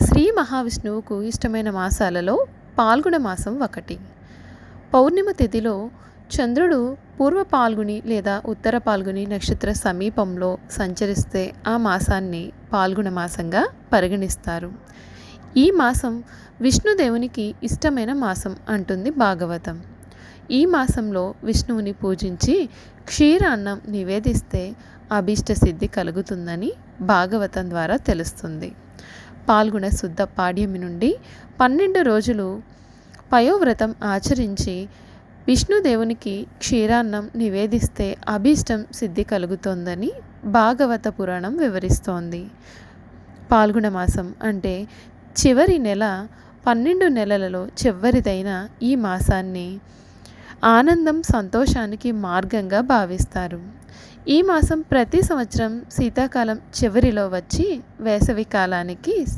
శ్రీ మహావిష్ణువుకు ఇష్టమైన మాసాలలో పాల్గొన మాసం ఒకటి. పౌర్ణిమ తిథిలో చంద్రుడు పూర్వ పాల్గుని లేదా ఉత్తర పాల్గుని నక్షత్ర సమీపంలో సంచరిస్తే ఆ మాసాన్ని పాల్గొన మాసంగా పరిగణిస్తారు. ఈ మాసం విష్ణుదేవునికి ఇష్టమైన మాసం అంటుంది భాగవతం. ఈ మాసంలో విష్ణువుని పూజించి క్షీరాన్నం నివేదిస్తే అభీష్ట సిద్ధి కలుగుతుందని భాగవతం ద్వారా తెలుస్తుంది. పాల్గొన శుద్ధ పాడ్యమి నుండి 12 రోజులు పయోవ్రతం ఆచరించి విష్ణుదేవునికి క్షీరాన్నం నివేదిస్తే అభీష్టం సిద్ధి కలుగుతోందని భాగవత పురాణం వివరిస్తోంది. పాల్గొన మాసం అంటే చివరి నెల, 12 నెలలలో చివరిదైన ఈ మాసాన్ని ఆనందం, సంతోషానికి మార్గంగా భావిస్తారు. ఈ మాసం ప్రతి సంవత్సరం శీతాకాలం చివరిలో వచ్చి వేసవి కాలానికి